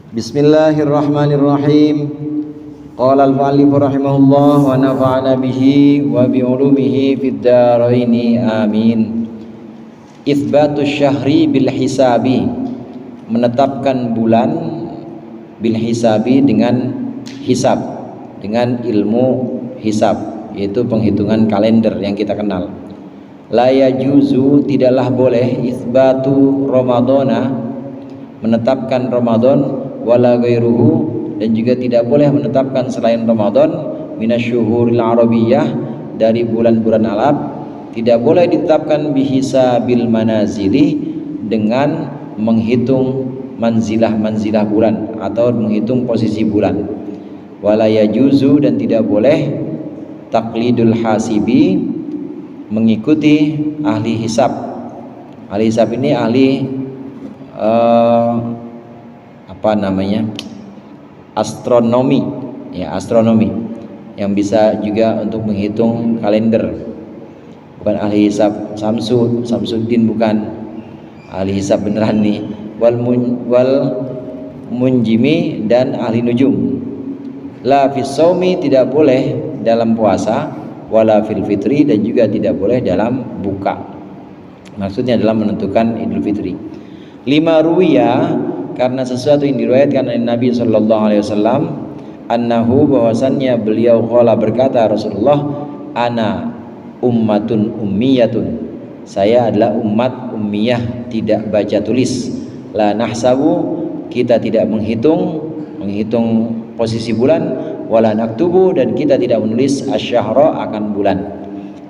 Bismillahirrahmanirrahim. Qala al-mu'allif rahimahullah wa nafa'ana bihi wa bi ulumihi fid dharain amin. Itsbatus syahri bil hisabi, menetapkan bulan bil hisabi dengan hisab, dengan ilmu hisab, yaitu penghitungan kalender yang kita kenal. La yajuzu, tidaklah boleh, itsbatu ramadhana, menetapkan Ramadan, wala ghairuhu, dan juga tidak boleh menetapkan selain Ramadan, minasyuhuril arabiyyah, dari bulan-bulan Arab. Tidak boleh ditetapkan bihisabil manazili, dengan menghitung manzilah-manzilah bulan atau menghitung posisi bulan. Wala yajuzu, dan tidak boleh taqlidul hasibi, mengikuti ahli hisab. Ahli hisab ini ahli astronomi, ya, astronomi yang bisa juga untuk menghitung kalender. Bukan ahli hisab Samsuddin, bukan ahli hisab beneran nih. Wal munjimi, dan ahli nujum. La fis shaumi, tidak boleh dalam puasa, wala fil fitri, dan juga tidak boleh dalam buka. Maksudnya adalah menentukan Idul Fitri. Lima ruwiya, karena sesuatu yang diriwayatkan oleh Nabi sallallahu alaihi wasallam, annahu, bahwasannya beliau qala, berkata Rasulullah, ana ummatun ummiyatun, saya adalah umat ummiyah, tidak baca tulis. La nahsabu, kita tidak menghitung posisi bulan, wala naktubu, dan kita tidak menulis asyahra, akan bulan.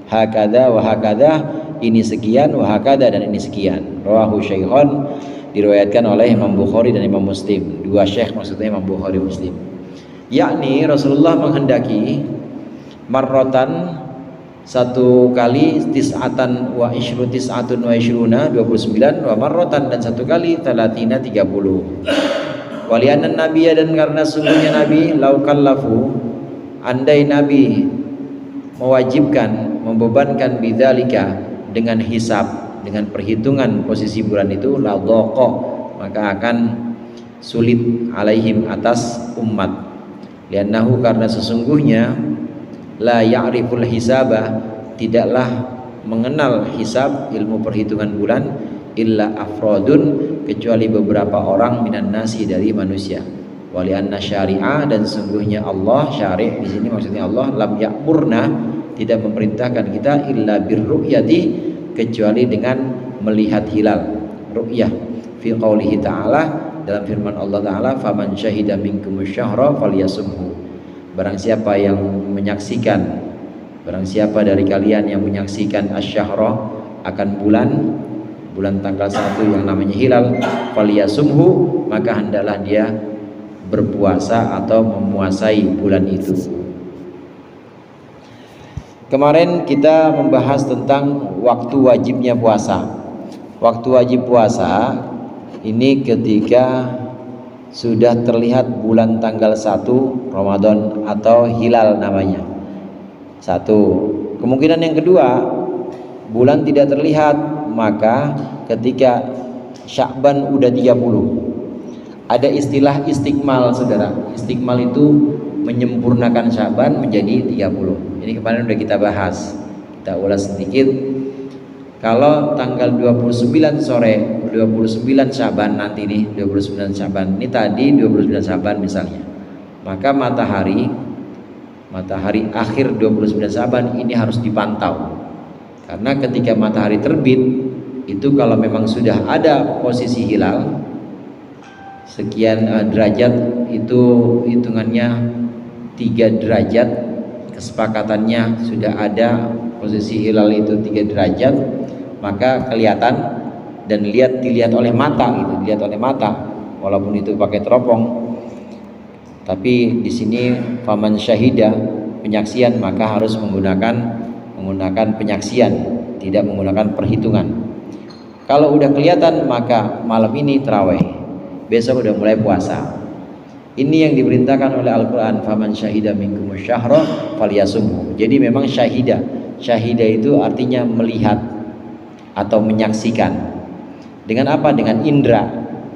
Hakadha wa hakadha, ini sekian, wa hakadha, dan ini sekian. Rawahu syaikhon, diriwayatkan oleh Imam Bukhari dan Imam Muslim. Dua syekh, maksudnya Imam Bukhari Muslim. Yakni Rasulullah menghendaki marrotan, satu kali, tis'atan wa isyru, tis'atun wa isyruna, 29, wa marrotan, dan satu kali, talatina, 30. Walianna nabiyya, dan karena sungguhnya Nabi, laukallafu, andai Nabi mewajibkan, membebankan, bidzalika, dengan hisab, dengan perhitungan posisi bulan itu, la dhaqa, maka akan sulit, alaihim, atas umat. Liannahu, karena sesungguhnya, la ya'riful hisabah, tidaklah mengenal hisab, ilmu perhitungan bulan, illa afrodun, kecuali beberapa orang, minan nasi, dari manusia. Wali anna syari'ah, dan sungguhnya Allah, syari' di sini maksudnya Allah, lam ya'murna, tidak memerintahkan kita, illa birru'yati, kecuali dengan melihat hilal, ru'yah, fi qaulihi ta'ala, dalam firman Allah Ta'ala, faman syahida minkumus syahra falyasumhu, barang siapa yang menyaksikan, barang siapa dari kalian yang menyaksikan asyahra, akan bulan tanggal 1 yang namanya hilal, falyasumhu, maka hendaklah dia berpuasa atau memuasai bulan itu. Kemarin kita membahas tentang waktu wajibnya puasa. Waktu wajib puasa ini ketika sudah terlihat bulan tanggal 1 Ramadan atau hilal namanya. Satu. Kemungkinan yang kedua, bulan tidak terlihat, maka ketika Sya'ban udah 30. Ada istilah istikmal, saudara. Istikmal itu menyempurnakan Sya'ban menjadi 30. Ini kemarin udah kita bahas. Kita ulas sedikit. Kalau tanggal 29 sore, 29 Sya'ban nanti nih, 29 Sya'ban. Ini tadi 29 Sya'ban misalnya. Maka matahari akhir 29 Sya'ban ini harus dipantau. Karena ketika matahari terbit, itu kalau memang sudah ada posisi hilal sekian derajat, itu hitungannya 3 derajat, kesepakatannya sudah ada posisi hilal itu 3 derajat, maka kelihatan dan dilihat oleh mata gitu, dilihat oleh mata walaupun itu pakai teropong. Tapi di sini faman syahida, penyaksian, maka harus menggunakan penyaksian, tidak menggunakan perhitungan. Kalau udah kelihatan, maka malam ini tarawih, besok udah mulai puasa. Ini yang diperintahkan oleh Al-Quran, faman syahida minkumus syahra falyasumhu. Jadi memang syahida itu artinya melihat atau menyaksikan. Dengan apa? Dengan indera.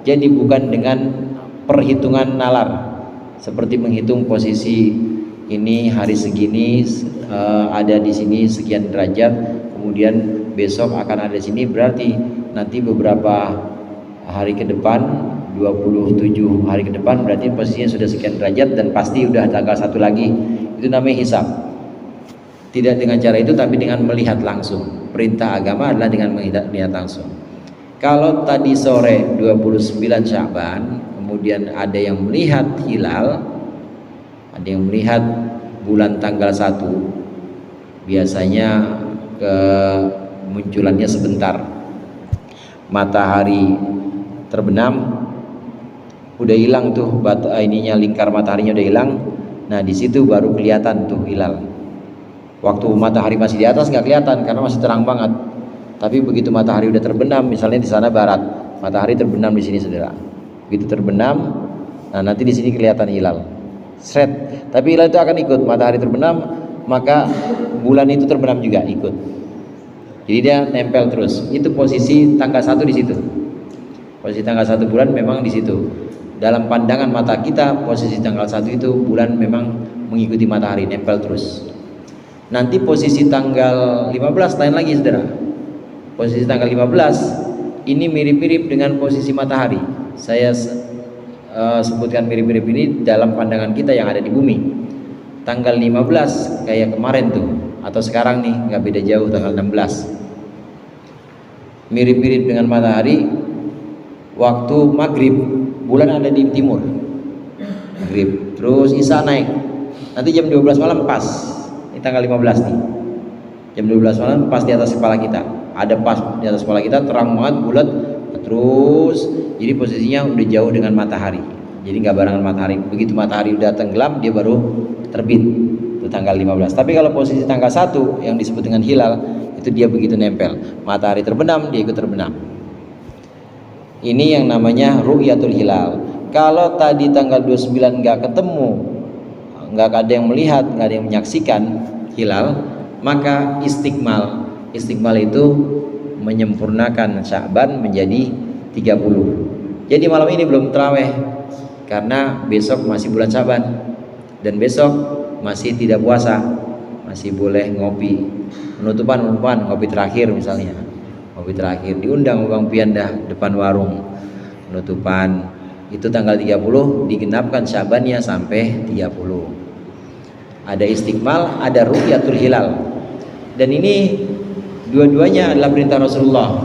Jadi bukan dengan perhitungan nalar, seperti menghitung posisi ini hari segini ada di sini sekian derajat, kemudian besok akan ada di sini, berarti nanti beberapa hari ke depan, 27 hari ke depan berarti posisinya sudah sekian derajat dan pasti udah tanggal 1 lagi. Itu namanya hisab. Tidak dengan cara itu, tapi dengan melihat langsung. Perintah agama adalah dengan melihat langsung. Kalau tadi sore 29 Sya'ban, kemudian ada yang melihat hilal, ada yang melihat bulan tanggal 1, biasanya kemunculannya sebentar. Matahari terbenam, udah hilang tuh lingkar mataharinya udah hilang. Nah di situ baru kelihatan tuh hilal. Waktu matahari masih di atas nggak kelihatan karena masih terang banget. Tapi begitu matahari udah terbenam, misalnya di sana barat, matahari terbenam di sini saudara. Begitu terbenam, nah nanti di sini kelihatan hilal. Sret. Tapi hilal itu akan ikut matahari terbenam, maka bulan itu terbenam juga ikut. Jadi dia nempel terus. Itu posisi tanggal 1 di situ. Posisi tanggal 1 bulan memang di situ. Dalam pandangan mata kita, posisi tanggal 1 itu bulan memang mengikuti matahari, nempel terus. Nanti posisi tanggal 15 lain lagi saudara. Posisi tanggal 15 ini mirip-mirip dengan posisi matahari. Saya sebutkan mirip-mirip ini dalam pandangan kita yang ada di bumi. Tanggal 15 kayak kemarin tuh, atau sekarang nih, nggak beda jauh tanggal 16. Mirip-mirip dengan matahari. Waktu maghrib bulan ada di timur. Maghrib. Terus Isya naik. Nanti jam 12 malam pas. Tanggal 15 nih, jam 12 malam pas di atas kepala kita, ada pas di atas kepala kita, terang banget, bulat terus, jadi posisinya udah jauh dengan matahari, jadi nggak barengan matahari. Begitu matahari udah tenggelam, dia baru terbit, itu tanggal 15. Tapi kalau posisi tanggal 1 yang disebut dengan hilal, itu dia begitu nempel, matahari terbenam, dia ikut terbenam. Ini yang namanya ru'yatul hilal. Kalau tadi tanggal 29 nggak ketemu, nggak ada yang melihat, nggak ada yang menyaksikan hilal, maka istiqmal. Istiqmal itu menyempurnakan Sya'ban menjadi 30. Jadi malam ini belum tarawih karena besok masih bulan Sya'ban dan besok masih tidak puasa, masih boleh ngopi. Penutupan ngopi terakhir misalnya. Ngopi terakhir diundang Bang Piandah depan warung. Penutupan itu tanggal 30, digenapkan Sya'bannya sampai 30. Ada istiqmal, ada ru'yatul hilal. Dan ini dua-duanya adalah perintah Rasulullah.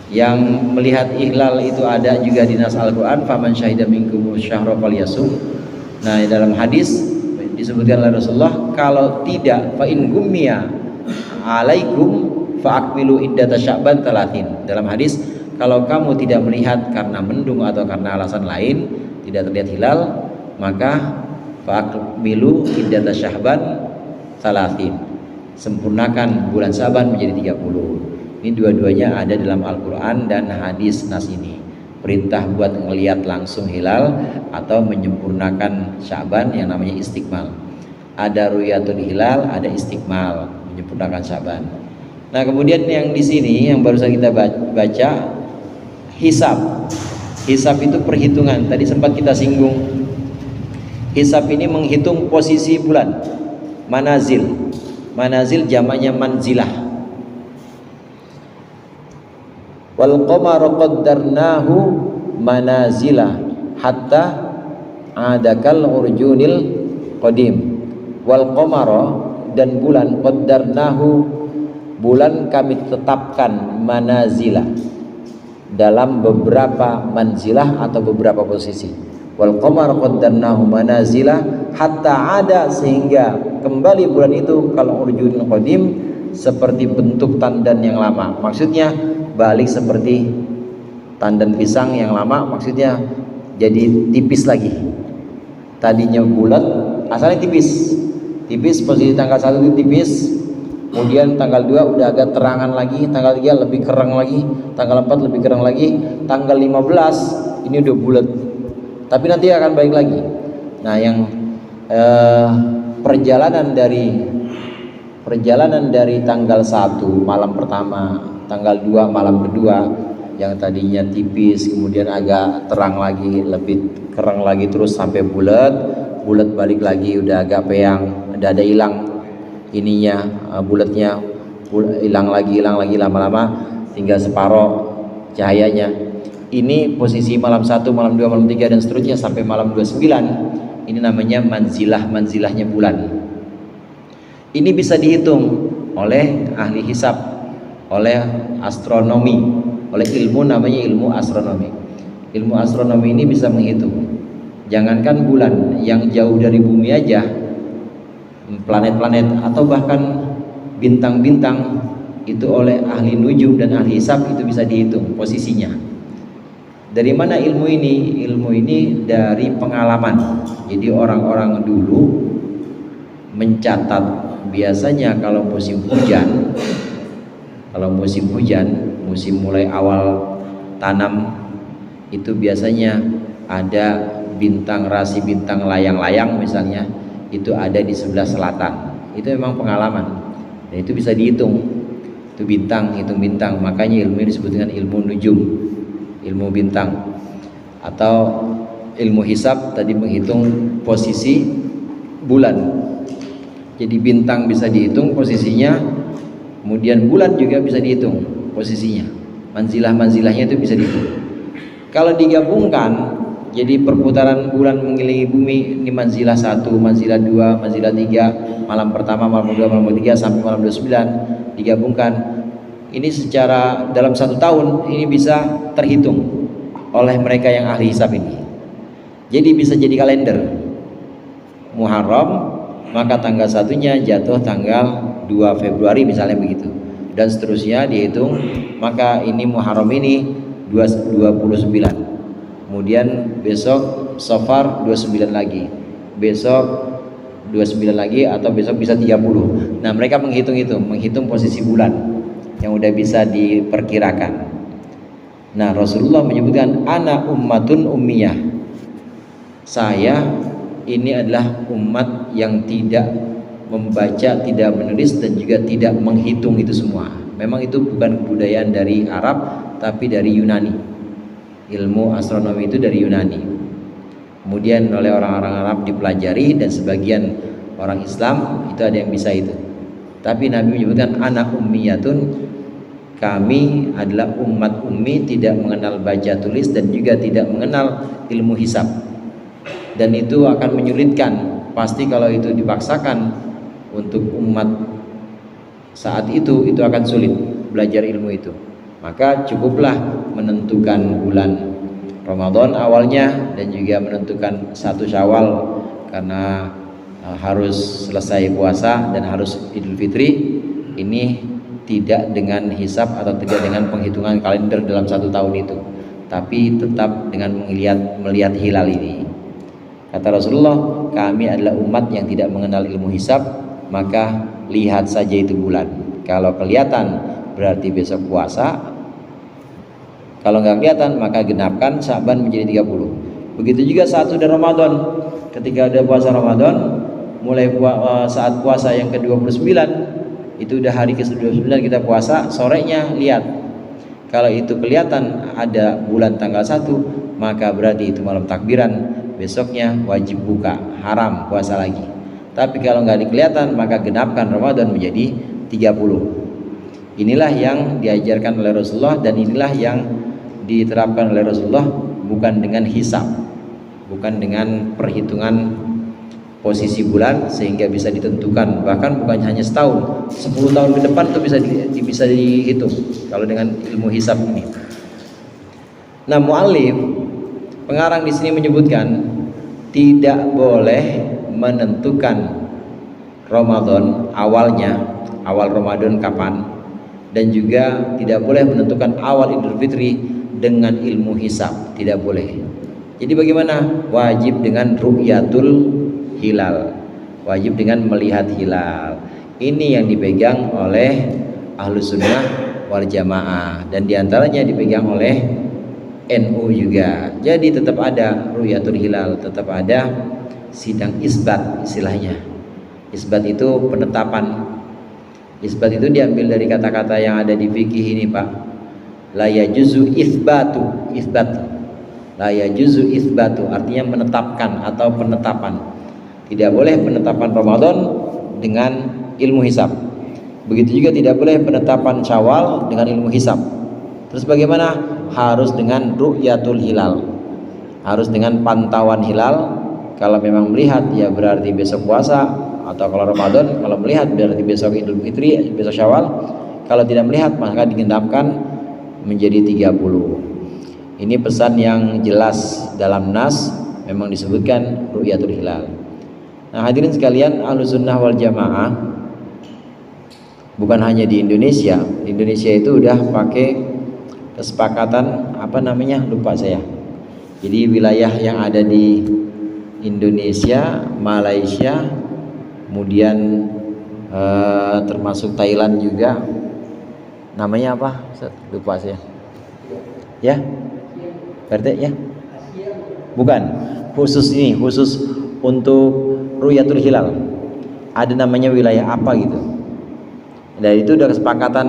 Yang melihat hilal itu ada juga di nas Al-Qur'an, faman syahida minkum syahra falyasum. Nah, dalam hadis disebutkan oleh Rasulullah, kalau tidak fa in gummiya alaikum fa akmilu iddata Sya'ban 30. Dalam hadis, kalau kamu tidak melihat karena mendung atau karena alasan lain, tidak terlihat hilal, maka fa'akmilu iddata Sya'ban 30. Sempurnakan bulan Sya'ban menjadi 30. Ini dua-duanya ada dalam Al-Quran dan hadis nas ini. Perintah buat ngelihat langsung hilal atau menyempurnakan Sya'ban yang namanya istiqmal. Ada ru'yatul hilal, ada istiqmal, menyempurnakan Sya'ban. Nah, kemudian yang di sini yang barusan kita baca, hisab. Hisab itu perhitungan. Tadi sempat kita singgung. Hisab ini menghitung posisi bulan, manazil. Manazil jamaknya manzilah. Wal qamara qaddarnahu manazila hatta adakal urjunil qadim. Wal qamara, dan bulan, qaddarnahu, bulan kami tetapkan, manazila, dalam beberapa manzilah atau beberapa posisi. Wal qamar qaddarnahu manazila hatta ada, sehingga kembali bulan itu kalau urjunil qadim, seperti bentuk tandan yang lama. Maksudnya balik seperti tandan pisang yang lama, maksudnya jadi tipis lagi. Tadinya bulat, asalnya tipis, posisi tanggal 1 itu tipis, kemudian tanggal 2 udah agak terangan lagi, tanggal 3 lebih kerang lagi, tanggal 4 lebih kerang lagi, tanggal 15 ini udah bulat, tapi nanti akan baik lagi. Nah, yang perjalanan dari tanggal 1 malam pertama, tanggal 2 malam kedua, yang tadinya tipis kemudian agak terang lagi, lebih kerang lagi terus sampai bulat balik lagi udah agak peyang, udah ada hilang ininya, bulatnya hilang lagi lama-lama tinggal separoh cahayanya. Ini posisi malam 1, malam 2, malam 3 dan seterusnya sampai malam 29. Ini namanya manzilahnya bulan. Ini bisa dihitung oleh ahli hisab, oleh astronomi, oleh ilmu namanya ilmu astronomi. Ilmu astronomi ini bisa menghitung. Jangankan bulan yang jauh dari bumi aja, planet-planet atau bahkan bintang-bintang itu oleh ahli nujum dan ahli hisab itu bisa dihitung posisinya. Dari mana ilmu ini? Ilmu ini dari pengalaman. Jadi orang-orang dulu mencatat, biasanya kalau musim hujan, musim mulai awal tanam itu biasanya ada bintang rasi, bintang layang-layang misalnya, itu ada di sebelah selatan. Itu memang pengalaman dan itu bisa dihitung. Itu bintang, hitung bintang. Makanya ilmu ini disebut dengan ilmu nujum, ilmu bintang. Atau ilmu hisab tadi menghitung posisi bulan. Jadi bintang bisa dihitung posisinya, kemudian bulan juga bisa dihitung posisinya. Manzilah-manzilahnya itu bisa dihitung. Kalau digabungkan, jadi perputaran bulan mengelilingi bumi ini manzilah 1, manzilah 2, manzilah 3, malam pertama, malam 2, malam 3 sampai malam 29 digabungkan. Ini secara dalam 1 tahun ini bisa terhitung oleh mereka yang ahli hisab ini. Jadi bisa jadi kalender. Muharram, maka tanggal 1-nya jatuh tanggal 2 Februari misalnya begitu. Dan seterusnya dihitung, maka ini Muharram ini 29. Kemudian besok Safar 29 lagi, besok 29 lagi, atau besok bisa 30. Nah mereka menghitung posisi bulan yang udah bisa diperkirakan. Nah Rasulullah menyebutkan ana ummatun ummiyah, saya ini adalah umat yang tidak membaca, tidak menulis dan juga tidak menghitung itu semua. Memang itu bukan kebudayaan dari Arab tapi dari Yunani. Ilmu astronomi itu dari Yunani, kemudian oleh orang-orang Arab dipelajari dan sebagian orang Islam itu ada yang bisa itu. Tapi Nabi menyebutkan anak ummiyatun, kami adalah umat ummi, tidak mengenal baca tulis dan juga tidak mengenal ilmu hisab. Dan itu akan menyulitkan, pasti kalau itu dipaksakan untuk umat saat itu akan sulit belajar ilmu itu. Maka cukuplah menentukan bulan Ramadan awalnya dan juga menentukan 1 Syawal karena harus selesai puasa dan harus Idul Fitri. Ini tidak dengan hisab atau tidak dengan penghitungan kalender dalam 1 tahun itu, tapi tetap dengan melihat hilal ini. Kata Rasulullah, kami adalah umat yang tidak mengenal ilmu hisab, maka lihat saja itu bulan. Kalau kelihatan berarti besok puasa, kalau nggak kelihatan maka genapkan Sya'ban menjadi 30. Begitu juga saat sudah Ramadan, ketika ada puasa Ramadan, mulai saat puasa yang ke-29 itu udah hari ke-29 kita puasa, sorenya lihat. Kalau itu kelihatan ada bulan tanggal 1, maka berarti itu malam takbiran, besoknya wajib buka, haram puasa lagi. Tapi kalau nggak kelihatan maka genapkan Ramadan menjadi 30. Inilah yang diajarkan oleh Rasulullah dan inilah yang diterapkan oleh Rasulullah, bukan dengan hisab, bukan dengan perhitungan posisi bulan sehingga bisa ditentukan, bahkan bukan hanya setahun, 10 tahun ke depan itu bisa dihitung kalau dengan ilmu hisab ini. Nah, mu'allif pengarang di sini menyebutkan tidak boleh menentukan Ramadan awalnya, awal Ramadan kapan, dan juga tidak boleh menentukan awal Idul Fitri dengan ilmu hisab, tidak boleh. Jadi bagaimana? Wajib dengan ru'yatul hilal, wajib dengan melihat hilal. Ini yang dipegang oleh Ahlus Sunnah wal Jamaah dan diantaranya dipegang oleh NU juga. Jadi tetap ada ru'yatul hilal, tetap ada sidang isbat istilahnya. Isbat itu penetapan. Isbat itu diambil dari kata-kata yang ada di fikih ini, Pak. La yajuzu isbat. La yajuzu isbatu artinya menetapkan atau penetapan. Tidak boleh penetapan Ramadan dengan ilmu hisab. Begitu juga tidak boleh penetapan Syawal dengan ilmu hisab. Terus bagaimana? Harus dengan ru'yatul hilal. Harus dengan pantauan hilal. Kalau memang melihat ya berarti besok puasa, atau kalau Ramadan kalau melihat berarti besok Idul Fitri, besok Syawal. Kalau tidak melihat maka digenapkan menjadi 30. Ini pesan yang jelas dalam nas, memang disebutkan ru'yatul hilal. Nah, hadirin sekalian, Ahlussunnah wal Jamaah bukan hanya di Indonesia. Di Indonesia itu udah pakai kesepakatan apa namanya? Lupa saya. Jadi wilayah yang ada di Indonesia, Malaysia, kemudian termasuk Thailand juga. Namanya apa? Lupa saya. Ya? Berarti ya? Bukan. Khusus untuk ru'yatul hilal. Ada namanya wilayah apa gitu. Dan itu udah kesepakatan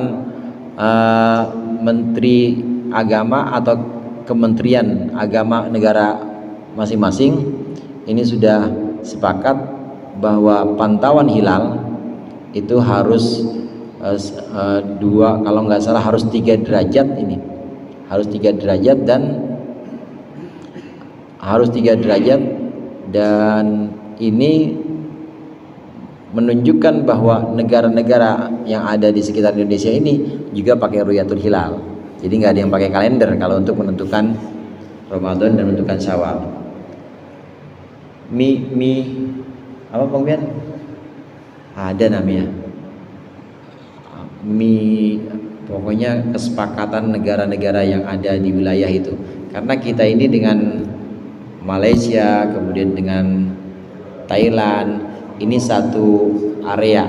Menteri Agama atau Kementerian Agama negara masing-masing ini sudah sepakat bahwa pantauan hilal itu harus kalau nggak salah harus 3 derajat ini. Harus 3 derajat dan ini menunjukkan bahwa negara-negara yang ada di sekitar Indonesia ini juga pakai ru'yatul hilal. Jadi nggak ada yang pakai kalender kalau untuk menentukan Ramadan dan menentukan Syawal. Apa Bang Bian? Ada namanya. Pokoknya kesepakatan negara-negara yang ada di wilayah itu. Karena kita ini dengan Malaysia, kemudian dengan Thailand, ini satu area.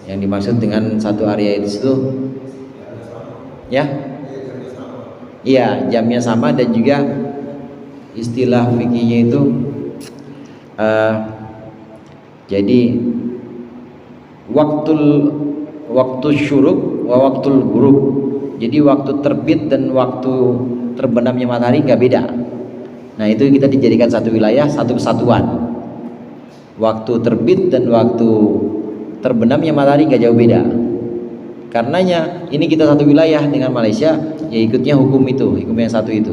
Yang dimaksud dengan satu area itu ya? Iya, jamnya sama dan juga istilah fikihnya itu jadi waktu syuruk wa waktul ghurub. Jadi waktu terbit dan waktu terbenamnya matahari nggak beda. Nah, itu kita dijadikan satu wilayah, satu kesatuan. Waktu terbit dan waktu terbenamnya matahari nggak jauh beda. Karenanya ini kita satu wilayah dengan Malaysia, ya ikutnya hukum yang satu itu.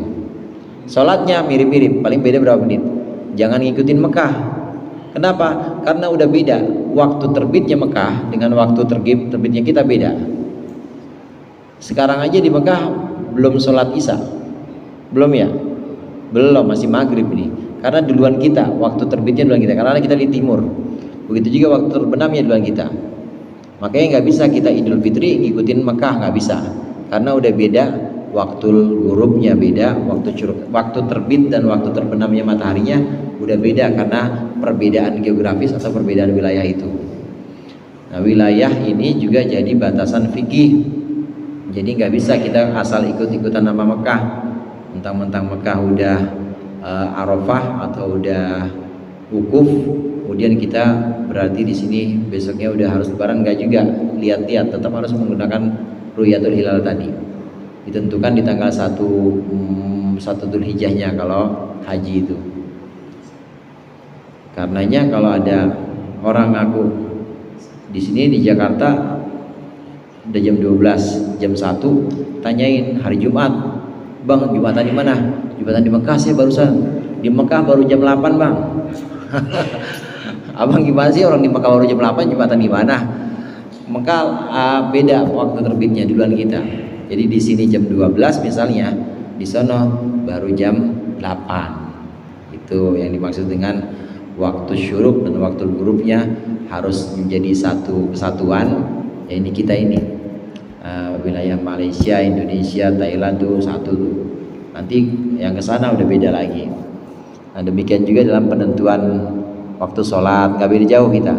Sholatnya mirip-mirip, paling beda berapa menit. Jangan ngikutin Mekah. Kenapa? Karena udah beda. Waktu terbitnya Mekah dengan waktu terbitnya kita beda. Sekarang aja di Mekah belum sholat Isya. Belum ya? Belum, masih maghrib ini. Karena duluan kita, waktu terbitnya duluan kita. Karena kita di timur. Begitu juga waktu terbenamnya duluan kita. Makanya nggak bisa kita Idul Fitri ngikutin Mekah, nggak bisa. Karena udah beda, waktu ghurubnya beda, waktu terbit dan waktu terbenamnya mataharinya udah beda karena perbedaan geografis atau perbedaan wilayah itu. Nah, wilayah ini juga jadi batasan fikih. Jadi nggak bisa kita asal ikut-ikutan nama Mekah. Mentang-mentang Mekah udah Arafah atau udah wukuf, kemudian kita berarti di sini besoknya udah harus lebaran, nggak juga. Lihat-lihat, tetap harus menggunakan ru'yatul hilal tadi. Ditentukan di tanggal 1 Dzulhijjahnya kalau haji itu. Karenanya kalau ada orang ngaku di sini di Jakarta udah jam 12, jam 1, tanyain hari Jumat, Bang, Jumatan di mana? Jumatan di Mekah, saya barusan di Mekah baru jam 8, Bang. Abang gimana sih, orang di Mekah baru jam 8, Jumatan di mana? Mekah beda waktu terbitnya duluan kita. Jadi di sini jam 12 misalnya, di sono baru jam 8. Itu yang dimaksud dengan waktu syuruk dan waktu ghurubnya harus menjadi satu kesatuan. Ya ini kita ini wilayah Malaysia, Indonesia, Thailand tuh satu tuh. Nanti yang ke sana udah beda lagi. Nah, demikian juga dalam penentuan waktu sholat, nggak beda jauh kita.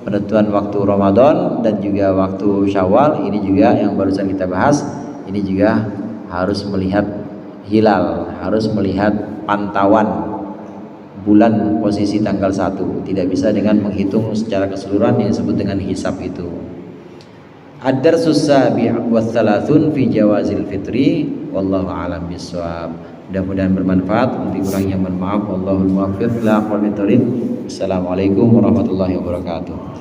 Penentuan waktu Ramadan dan juga waktu Syawal ini juga yang barusan kita bahas, ini juga harus melihat hilal, harus melihat pantauan bulan posisi tanggal 1. Tidak bisa dengan menghitung secara keseluruhan yang disebut dengan hisab itu. Ad-darsus sabi' wa thalathun fi jawazil fitri wallahu a'lam bissawab. Mudah-mudahan bermanfaat. Lebih kurangnya mohon maaf. Wallahul muwaffiq ila aqwamit thoriq. Assalamualaikum warahmatullahi wabarakatuh.